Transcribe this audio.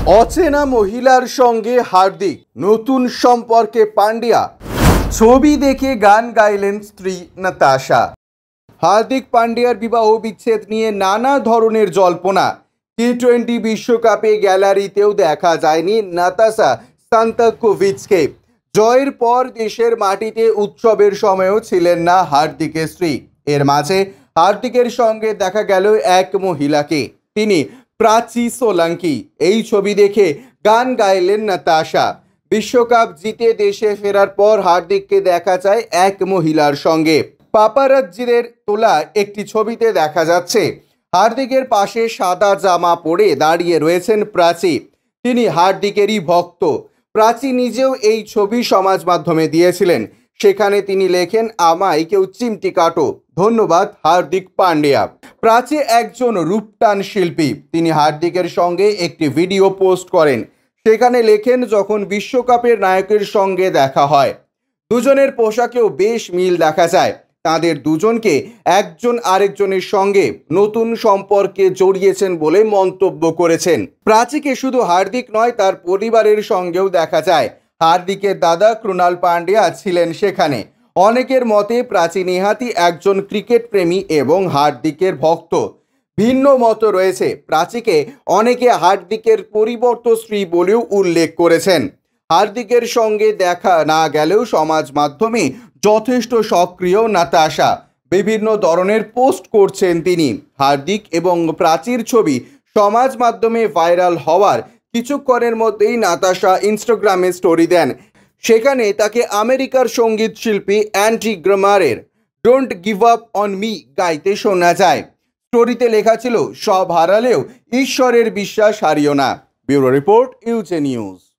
অচেনা মহিলার সঙ্গে হার্দিক, নতুন সম্পর্কে পান্ডিয়া। ছবি দেখে গান গাইলেন স্ত্রী নাতাশা। হার্দিক পান্ডিয়ার বিবাহ বিচ্ছেদ নিয়ে নানা ধরনের জল্পনা। টি-20 বিশ্বকাপে গ্যালারিতেও দেখা যায়নি নাতাশা স্তানকোভিচকে। জয়ের পর দেশের মাটিতে উৎসবের সময়ও ছিলেন না হার্দিকের স্ত্রী। এর মাঝে হার্দিকের সঙ্গে দেখা গেল এক মহিলাকে, তিনি প্রাচী সোলাঙ্কি। এই ছবি দেখে গান গাইলেন নাতাশা। বিশ্বকাপ জিতে দেশে ফেরার পর হার্দিককে দেখা যায় এক মহিলার সঙ্গে। পাপারাজ্জিদের তোলা একটি ছবিতে দেখা যাচ্ছে হার্দিকের পাশে সাদা জামা পরে দাঁড়িয়ে রয়েছেন প্রাচী। তিনি হার্দিকেরই ভক্ত। প্রাচী নিজেও এই ছবি সমাজ মাধ্যমে দিয়েছিলেন। সেখানে তিনি লেখেন, আমায় কেউ চিমটি কাটো, ধন্যবাদ হার্দিক পান্ডিয়া। প্রাচী একজন রূপটান শিল্পী। তিনি হার্দিকের সঙ্গে একটি ভিডিও পোস্ট করেন। সেখানে লেখেন, যখন বিশ্বকাপের নায়কের সঙ্গে দেখা হয়, দুজনের পোশাকেও বেশ মিল দেখা যায়। তাদের দুজনকে একজন আরেকজনের সঙ্গে নতুন সম্পর্কে জড়িয়েছেন বলে মন্তব্য করেছেন। প্রাচীকে শুধু হার্দিক নয়, তার পরিবারের সঙ্গেও দেখা যায়। হার্দিকের দাদা ক্রুণাল পান্ডিয়া ছিলেন সেখানে। অনেকের মতে প্রাচী নেহাতি একজন ক্রিকেট প্রেমী এবং হার্দিকের ভক্ত। ভিন্ন মত রয়েছে। প্রাচীকে অনেকে হার্দিকের পরিবর্তিত স্ত্রী বলেও উল্লেখ করেছেন। হার্দিকের সঙ্গে দেখা না গেলেও সমাজ মাধ্যমে যথেষ্ট সক্রিয় নাতাশা। বিভিন্ন ধরনের পোস্ট করছেন তিনি। হার্দিক এবং প্রাচীর ছবি সমাজ মাধ্যমে ভাইরাল হওয়ার কিছুক্ষণের মধ্যেই নাতাশা ইনস্টাগ্রামে স্টোরি দেন। সেখানে তাকে আমেরিকার সঙ্গীত শিল্পী অ্যান্ডি গ্রামারের don't give up on me গাইতে শোনা যায়। স্টোরিতে লেখা ছিল, সব হারালেও ঈশ্বরের বিশ্বাস হারিও না। ব্যুরো রিপোর্ট, ইউজে নিউজ।